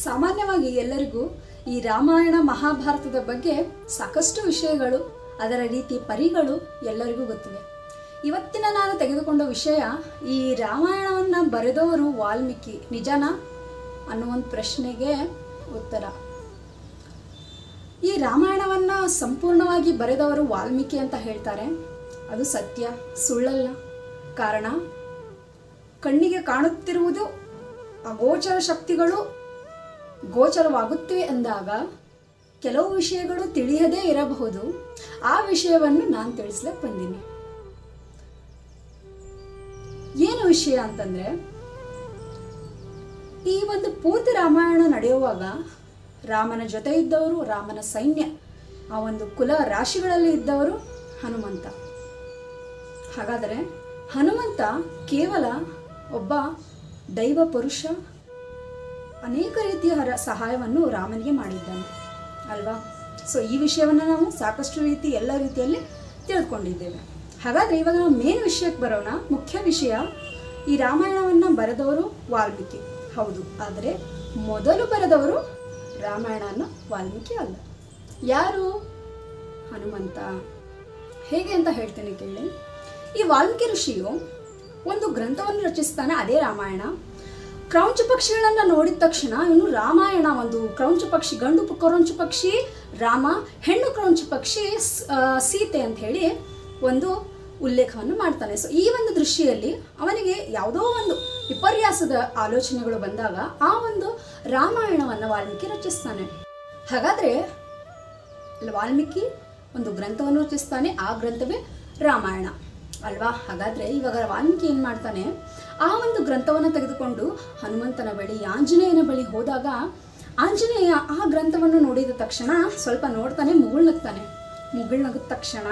ಸಾಮಾನ್ಯವಾಗಿ ಎಲ್ಲರಿಗೂ ಈ ರಾಮಾಯಣ ಮಹಾಭಾರತದ ಬಗ್ಗೆ ಸಾಕಷ್ಟು ವಿಷಯಗಳು, ಅದರ ರೀತಿ ಪರಿಗಳು ಎಲ್ಲರಿಗೂ ಗೊತ್ತಿವೆ. ಇವತ್ತಿನ ನಾನು ತೆಗೆದುಕೊಂಡ ವಿಷಯ, ಈ ರಾಮಾಯಣವನ್ನು ಬರೆದವರು ವಾಲ್ಮೀಕಿ ನಿಜನಾ ಅನ್ನುವಂಥ ಪ್ರಶ್ನೆಗೆ ಉತ್ತರ. ಈ ರಾಮಾಯಣವನ್ನು ಸಂಪೂರ್ಣವಾಗಿ ಬರೆದವರು ವಾಲ್ಮೀಕಿ ಅಂತ ಹೇಳ್ತಾರೆ. ಅದು ಸತ್ಯ, ಸುಳ್ಳಲ್ಲ. ಕಾರಣ, ಕಣ್ಣಿಗೆ ಕಾಣುತ್ತಿರುವುದು ಅಗೋಚರ ಶಕ್ತಿಗಳು ಗೋಚರವಾಗುತ್ತಿವೆ ಎಂದಾಗ ಕೆಲವು ವಿಷಯಗಳು ತಿಳಿಯದೇ ಇರಬಹುದು. ಆ ವಿಷಯವನ್ನು ನಾನು ತಿಳಿಸ್ಲಿಕ್ಕೆ ಬಂದೀನಿ. ಏನು ವಿಷಯ ಅಂತಂದ್ರೆ, ಈ ಒಂದು ಪೂರ್ತಿ ರಾಮಾಯಣ ನಡೆಯುವಾಗ ರಾಮನ ಜೊತೆ ಇದ್ದವರು, ರಾಮನ ಸೈನ್ಯ, ಆ ಒಂದು ಕುಲ ರಾಶಿಗಳಲ್ಲಿ ಇದ್ದವರು ಹನುಮಂತ. ಹಾಗಾದರೆ ಹನುಮಂತ ಕೇವಲ ಒಬ್ಬ ದೈವ ಪುರುಷ, ಅನೇಕ ರೀತಿಯ ಸಹಾಯವನ್ನು ರಾಮನಿಗೆ ಮಾಡಿದ್ದಾನೆ ಅಲ್ವಾ? ಸೊ ಈ ವಿಷಯವನ್ನು ನಾವು ಸಾಕಷ್ಟು ಎಲ್ಲ ರೀತಿಯಲ್ಲಿ ತಿಳಿದುಕೊಂಡಿದ್ದೇವೆ. ಹಾಗಾದರೆ ಇವಾಗ ನಾವು ಮೇನ್ ವಿಷಯಕ್ಕೆ ಬರೋಣ. ಮುಖ್ಯ ವಿಷಯ, ಈ ರಾಮಾಯಣವನ್ನು ಬರೆದವರು ವಾಲ್ಮೀಕಿ ಹೌದು, ಆದರೆ ಮೊದಲು ಬರೆದವರು ರಾಮಾಯಣನ ವಾಲ್ಮೀಕಿ ಅಲ್ಲ. ಯಾರು? ಹನುಮಂತ. ಹೇಗೆ ಅಂತ ಹೇಳ್ತೇನೆ ಕೇಳಿ. ಈ ವಾಲ್ಮೀಕಿ ಋಷಿಯು ಒಂದು ಗ್ರಂಥವನ್ನು ರಚಿಸ್ತಾನೆ, ಅದೇ ರಾಮಾಯಣ. ಕ್ರೌಂಚ ಪಕ್ಷಿಗಳನ್ನು ನೋಡಿದ ತಕ್ಷಣ ಇವನು ರಾಮಾಯಣ, ಒಂದು ಕ್ರೌಂಚ ಪಕ್ಷಿ, ಗಂಡು ಕ್ರೌಂಚ ಪಕ್ಷಿ ರಾಮ, ಹೆಣ್ಣು ಕ್ರೌಂಚ ಪಕ್ಷಿ ಸೀತೆ ಅಂತ ಹೇಳಿ ಒಂದು ಉಲ್ಲೇಖವನ್ನು ಮಾಡ್ತಾನೆ. ಸೊ ಈ ಒಂದು ದೃಷ್ಟಿಯಲ್ಲಿ ಅವನಿಗೆ ಯಾವುದೋ ಒಂದು ವಿಪರ್ಯಾಸದ ಆಲೋಚನೆಗಳು ಬಂದಾಗ ಆ ಒಂದು ರಾಮಾಯಣವನ್ನು ವಾಲ್ಮೀಕಿ ರಚಿಸ್ತಾನೆ. ಹಾಗಾದರೆ ವಾಲ್ಮೀಕಿ ಒಂದು ಗ್ರಂಥವನ್ನು ರಚಿಸ್ತಾನೆ, ಆ ಗ್ರಂಥವೇ ರಾಮಾಯಣ ಅಲ್ವಾ? ಹಾಗಾದರೆ ಇವಾಗ ವಾಲ್ಮೀಕಿ ಏನು ಮಾಡ್ತಾನೆ, ಆ ಒಂದು ಗ್ರಂಥವನ್ನು ತೆಗೆದುಕೊಂಡು ಹನುಮಂತನ ಬಳಿ, ಆಂಜನೇಯನ ಬಳಿ ಹೋದಾಗ ಆಂಜನೇಯ ಆ ಗ್ರಂಥವನ್ನು ನೋಡಿದ ತಕ್ಷಣ ಸ್ವಲ್ಪ ನೋಡ್ತಾನೆ, ಮುಗುಳ್ನಗ್ತಾನೆ. ಮುಗುಳ್ನಗಿದ ತಕ್ಷಣ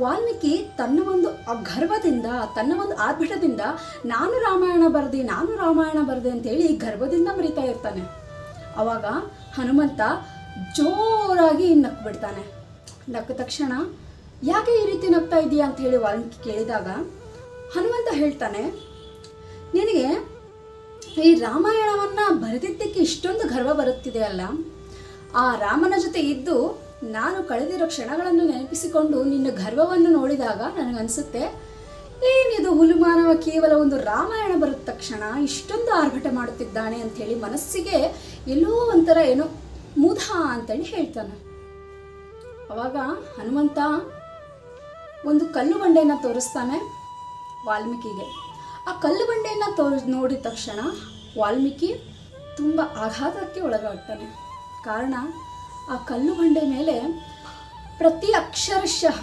ವಾಲ್ಮೀಕಿ ತನ್ನ ಒಂದು ಗರ್ವದಿಂದ, ತನ್ನ ಒಂದು ಆರ್ಭಟದಿಂದ ನಾನು ರಾಮಾಯಣ ಬರೆದೆ ಅಂತೇಳಿ ಗರ್ವದಿಂದ ಮರಿತಾ ಇರ್ತಾನೆ. ಆವಾಗ ಹನುಮಂತ ಜೋರಾಗಿ ನಕ್ಬಿಡ್ತಾನೆ. ನಕ್ಕ ತಕ್ಷಣ ಯಾಕೆ ಈ ರೀತಿ ನಗ್ತಾ ಇದೆಯಾ ಅಂತ ಹೇಳಿ ವಾಲ್ಮೀಕಿ ಕೇಳಿದಾಗ ಹನುಮಂತ ಹೇಳ್ತಾನೆ, ನಿನಗೆ ಈ ರಾಮಾಯಣವನ್ನು ಬರೆದಿದ್ದಕ್ಕೆ ಇಷ್ಟೊಂದು ಗರ್ವ ಬರುತ್ತಿದೆ ಅಲ್ಲ, ಆ ರಾಮನ ಜೊತೆ ಇದ್ದು ನಾನು ಕಳೆದಿರೋ ಕ್ಷಣಗಳನ್ನು ನೆನಪಿಸಿಕೊಂಡು ನಿನ್ನ ಗರ್ವವನ್ನು ನೋಡಿದಾಗ ನನಗನ್ಸುತ್ತೆ, ಏನಿದು ಹುಲುಮಾನವ ಕೇವಲ ಒಂದು ರಾಮಾಯಣ ಬರೆದ ತಕ್ಷಣ ಇಷ್ಟೊಂದು ಆರ್ಭಟ ಮಾಡುತ್ತಿದ್ದಾನೆ ಅಂಥೇಳಿ ಮನಸ್ಸಿಗೆ ಎಲ್ಲೋ ಒಂಥರ ಏನೋ ಮುದ ಅಂತೇಳಿ ಹೇಳ್ತಾನೆ. ಅವಾಗ ಹನುಮಂತ ಒಂದು ಕಲ್ಲು ಬಂಡೆಯನ್ನು ತೋರಿಸ್ತಾನೆ ವಾಲ್ಮೀಕಿಗೆ. ಆ ಕಲ್ಲು ಬಂಡೆಯನ್ನು ನೋಡಿದ ತಕ್ಷಣ ವಾಲ್ಮೀಕಿ ತುಂಬ ಆಘಾತಕ್ಕೆ ಒಳಗಾಗ್ತಾನೆ. ಕಾರಣ, ಆ ಕಲ್ಲು ಬಂಡೆ ಮೇಲೆ ಪ್ರತಿ ಅಕ್ಷರಶಃ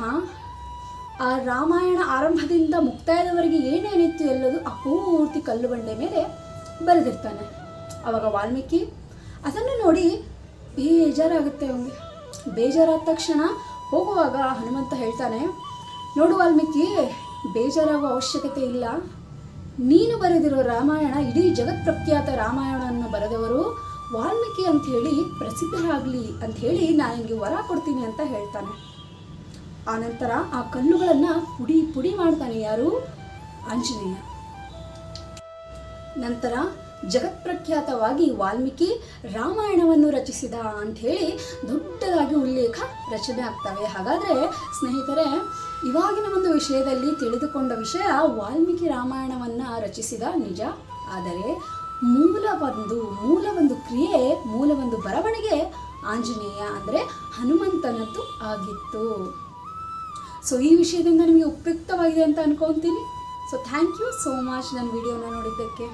ಆ ರಾಮಾಯಣ ಆರಂಭದಿಂದ ಮುಕ್ತಾಯದವರೆಗೆ ಏನೇನಿತ್ತು ಎಲ್ಲದು ಆ ಪೂರ್ತಿ ಕಲ್ಲು ಬಂಡೆ ಮೇಲೆ ಬರೆದಿರ್ತಾನೆ. ಆವಾಗ ವಾಲ್ಮೀಕಿ ಅದನ್ನು ನೋಡಿ ಬೇಜಾರಾಗುತ್ತೆ ಅವನಿಗೆ. ಬೇಜಾರಾದ ತಕ್ಷಣ ಹೋಗುವಾಗ ಹನುಮಂತ ಹೇಳ್ತಾನೆ, ನೋಡು ವಾಲ್ಮೀಕಿ, ಬೇಜಾರಾಗುವ ಅವಶ್ಯಕತೆ ಇಲ್ಲ. ನೀನು ಬರೆದಿರೋ ರಾಮಾಯಣ ಇಡೀ ಜಗತ್ ಪ್ರಖ್ಯಾತ ರಾಮಾಯಣವನ್ನು ಬರೆದವರು ವಾಲ್ಮೀಕಿ ಅಂಥೇಳಿ ಪ್ರಸಿದ್ಧರಾಗಲಿ ಅಂಥೇಳಿ ನಾನು ನಿಮಗೆ ವರ ಕೊಡ್ತೀನಿ ಅಂತ ಹೇಳ್ತಾನೆ. ಆನಂತರ ಆ ಕಲ್ಲುಗಳನ್ನು ಪುಡಿ ಪುಡಿ ಮಾಡ್ತಾನೆ. ಯಾರು? ಆಂಜನೇಯ. ನಂತರ ಜಗತ್ಪ್ರಖ್ಯಾತವಾಗಿ ವಾಲ್ಮೀಕಿ ರಾಮಾಯಣವನ್ನು ರಚಿಸಿದ ಅಂಥೇಳಿ ದೊಡ್ಡದಾಗಿ ಉಲ್ಲೇಖ ರಚನೆ ಆಗ್ತವೆ. ಹಾಗಾದರೆ ಸ್ನೇಹಿತರೆ, ಇವಾಗಿನ ಒಂದು ವಿಷಯದಲ್ಲಿ ತಿಳಿದುಕೊಂಡ ವಿಷಯ, ವಾಲ್ಮೀಕಿ ರಾಮಾಯಣವನ್ನು ರಚಿಸಿದ ನಿಜ, ಆದರೆ ಮೂಲ ಒಂದು ಕ್ರಿಯೆ, ಮೂಲ ಒಂದು ಬರವಣಿಗೆ ಆಂಜನೇಯ ಅಂದರೆ ಹನುಮಂತನದ್ದು ಆಗಿತ್ತು. ಸೊ ಈ ವಿಷಯದಿಂದ ನಿಮಗೆ ಉಪಯುಕ್ತವಾಗಿದೆ ಅಂತ ಅನ್ಕೊತೀನಿ. So thank you so much ನನ್ನ ವಿಡಿಯೋನ ನೋಡಿದ್ದಕ್ಕೆ.